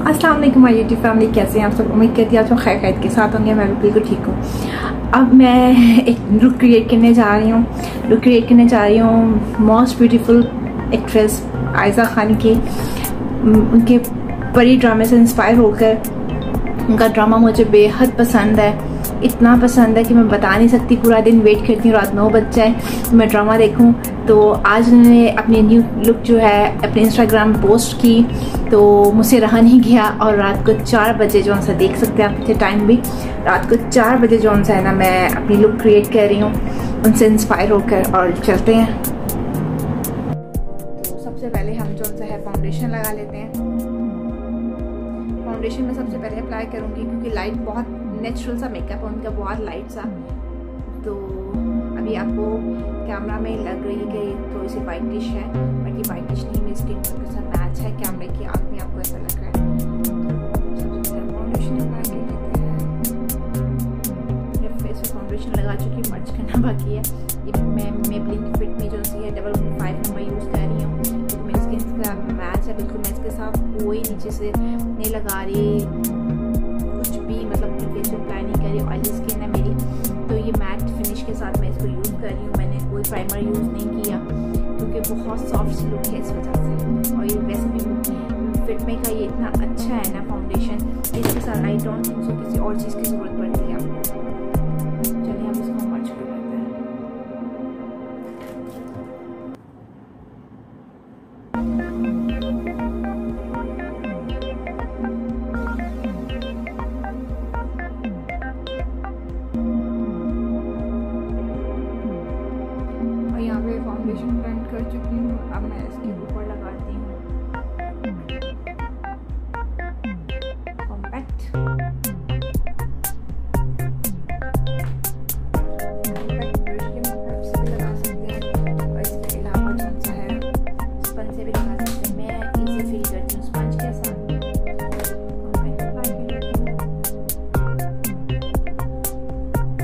अस्सलाम वालेकुम my YouTube family, कैसे हैं आप सब। उम्मीद करती हूँ आप सब खैर खैर के साथ होंगे। मैं भी बिल्कुल ठीक हूँ। अब मैं एक लुक क्रिएट करने जा रही हूँ most beautiful actress Ayesha Khan की। उनके परी ड्रामे से इंस्पायर होकर उनका ड्रामा मुझे बेहद पसंद है, इतना पसंद है कि मैं बता नहीं सकती। पूरा दिन वेट करती हूँ, रात 9 बज जाए मैं ड्रामा देखूँ। तो आज उन्होंने अपनी न्यू लुक जो है अपने इंस्टाग्राम पोस्ट की, तो मुझसे रहा नहीं गया। और रात को 4 बजे जो सा देख सकते हैं आप पीछे टाइम भी, रात को 4 बजे जो सा है ना, मैं अपनी लुक क्रिएट कर रही हूँ उनसे इंस्पायर होकर। और चलते हैं। तो सबसे पहले हम जो सा है फाउंडेशन लगा लेते हैं। फाउंडेशन में सबसे पहले अप्लाई करूँगी क्योंकि लाइट बहुत नेचुरल सा मेकअप है उनका, बहुत लाइट सा। तो अभी आपको कैमरा में लग रही है कि थोड़ी सी वाइटिश है, बट ये वाइटिश नहीं, मेरी स्किन टोन के साथ मैच है। कैमरे की आँख में आपको ऐसा लग रहा है। तो सबसे पहले फाउंडेशन अप्लाई कर लेते हैं। मेरे फेस पे फाउंडेशन लगा चुकी, मर्च करना बाकी है। ये मैं मेबलिन फिट में जो सी है 5 नंबर यूज़ कर रही हूँ क्योंकि मेरी स्किन का मैच है बिल्कुल। मैं इसके साथ कोई नीचे से नहीं लगा रही, कुछ भी मतलब अपने फेस पे अप्लाई नहीं कर रही। ऑयली स्किन है मेरी, तो ये मैट फिनिश के साथ मैं इसको यूज़ कर रही हूँ। मैंने कोई प्राइमर यूज़ नहीं किया क्योंकि बहुत सॉफ्ट सी लुक है इस वजह से। और ये वैसे भी फिटमे का ये इतना अच्छा है ना फाउंडेशन, इसके साथ आई डोंट थिंक सो किसी और चीज़ की ज़रूरत पड़ती है आपको। चलिए हम इसको मर्ज कर लेते हैं। फाउंडेशन ब्लेंड कर चुकी हूँ, अब मैं इसके ऊपर लगाती हूँ कॉम्पैक्ट। ब्रश के मदद से भी लगा सकते हैं और इसके अलावा जो सा है स्पंज से भी लगा सकते हैं। मैं इसे फील करती हूँ स्पंज के साथ। कॉम्पैक्ट अप्लाई कर लेती हूँ।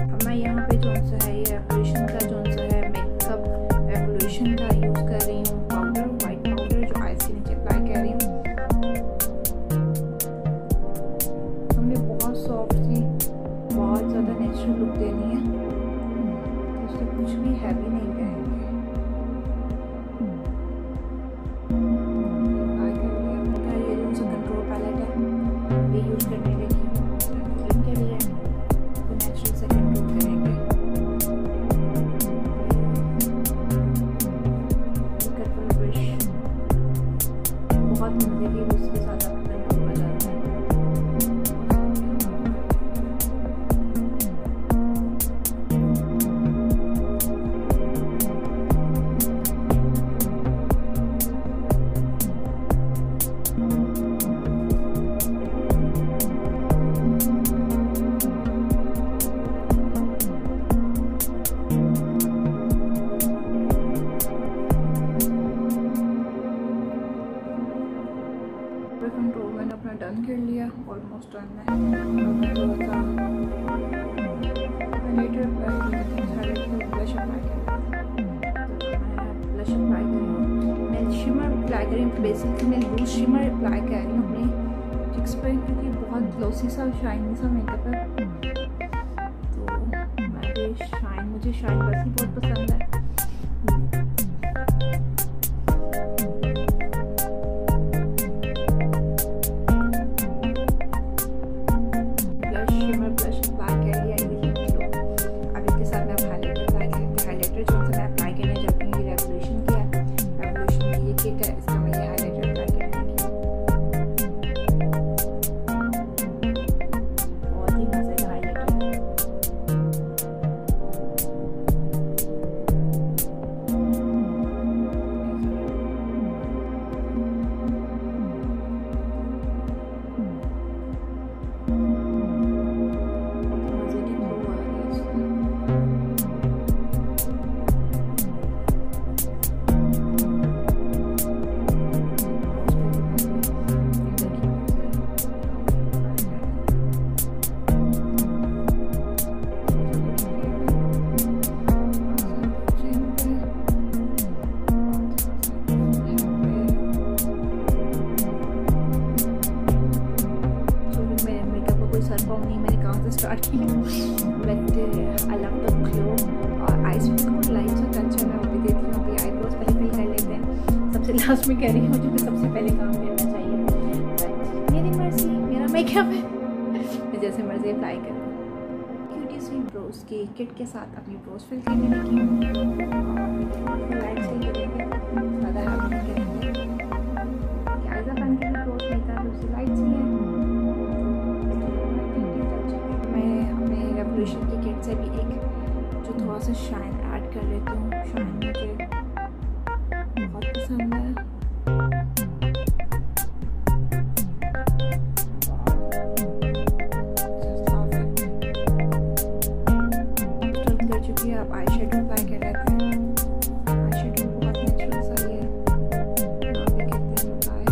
अब मैं यहाँ पे जो सा है ये रेवोल्यूशन का जो सा है मेकअप रेवोल्यूशन का यूज़ कर रही हूँ पाउडर, वाइट पाउडर जो आइज के नीचे अप्लाई कर रही हूँ। हमने बहुत सॉफ्ट सी, बहुत ज़्यादा नेचुरल लुक देनी है, तो उससे कुछ भी हैवी नहीं करेंगे। अप्लाई कर लिया। ये जो सा कंट्रोल पैलेट है ये यूज़ करने लगी हूँ इनके लिए, तो नेचुरल से कंट्रोल करेंगे। बहुत मजे की उसके साथ आपका कंट्रोल हो जाता है। कंट्रोल मैंने अपना डन कर लिया, ऑलमोस्ट डन है। बेसिकली मैं लूज शिमर अप्लाई कर रही हूँ अपने चिक्स पर क्योंकि बहुत ग्लोसी सा शाइनी सा मेकअप है। तो मुझे शाइन वैसे बहुत पसंद है। But I love the glow. और आइज बिल्कुल लाइट सा टच है, मैं वो भी देती हूँ। अभी आईब्रोज पहले फिल कर लेते हैं, सबसे लास्ट में कह रही हूँ क्योंकि सबसे पहले काम करना चाहिए। बट मेरी मर्जी, मेरा मेकअप है, मैं जैसे मर्जी अप्लाई करूँ। क्यूटी सी ब्रोज की किट के साथ अपनी ब्रोज फिल करने लगी हूँ। लाइट से ही करेंगे, ज़्यादा हैवी नहीं करेंगे। आइजा खान की भी ब्रोज मिलता है, दूसरी लाइट सी है। मैं अपने रेवोल्यूशन की किट से भी एक जो थोड़ा सा शाइन ऐड कर लेती हूँ। शाइन मुझे बहुत पसंद है। कर चुकी है, अब आई शेडो अप्लाई कर लेते हैं। आई शेडो बहुत नेचुरल सा है, यहाँ पे कहते हैं apply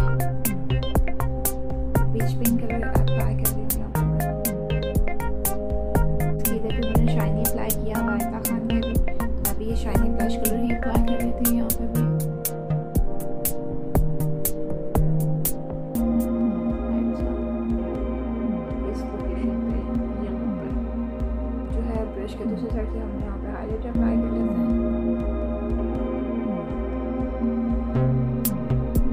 peach pink colour apply कर देती हूँ। इधर भी मैंने शाइनी अप्लाई किया हुआ है आयता खान के भी, तो अभी ये शाइनी ब्लश कलर ही अप्लाई कर लेती हूँ यहाँ पे भी। ब्रश के दूसरी साइड से हम यहाँ पे हाईलाइट अप्लाई कर लेते हैं।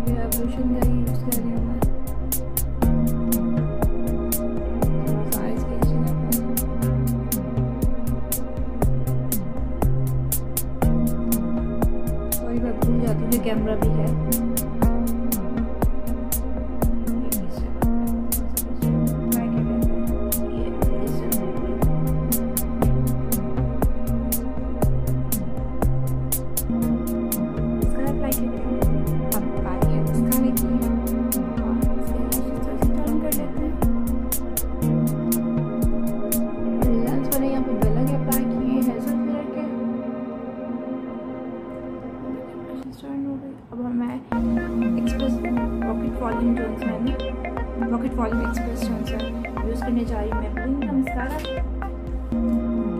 रेवोल्यूशन का ही यूज़ कर रही हूँ मैं। थोड़ा सा आइज के जगह पे सॉरी मैं भूल जाती हूँ कि कैमरा भी है। अब मैं एक्सप्रेस रॉकेट वॉल्यूम टोन्स है ना, रॉकेट वॉल्यूम एक्सप्रेस टोन्स है यूज़ करने जा रही हूँ मैं। ब्लिंक का मस्कारा,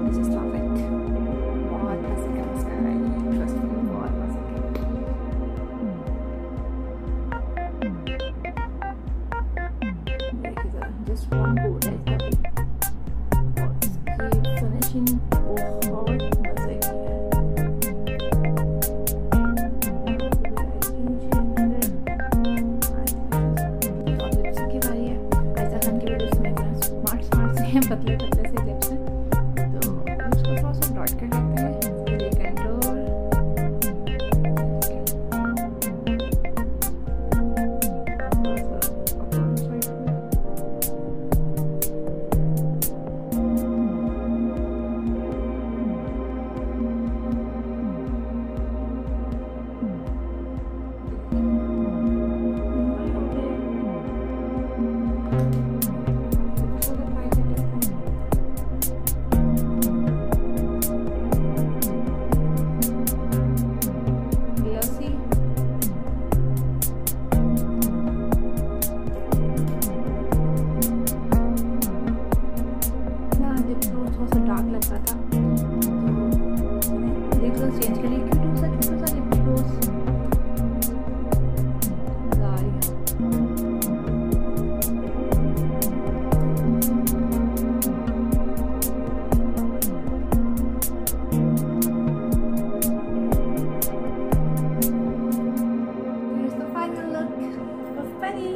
दिस इज परफेक्ट, बहुत मस्त का मस्कारा है ये, ट्रस्ट मी बहुत मस्त है। जस्ट वन कोड है इसकी फिनिशिंग बहुत मजे की है। पतले पतले से लिप्स हैं, तो उसको थोड़ा सा डॉट कर लेते हैं। ये कंटूर चेंज कर लिए क्यों सा छोटा सा लिप ग्लोस मजा आ रही है। Here's the final look of Penny.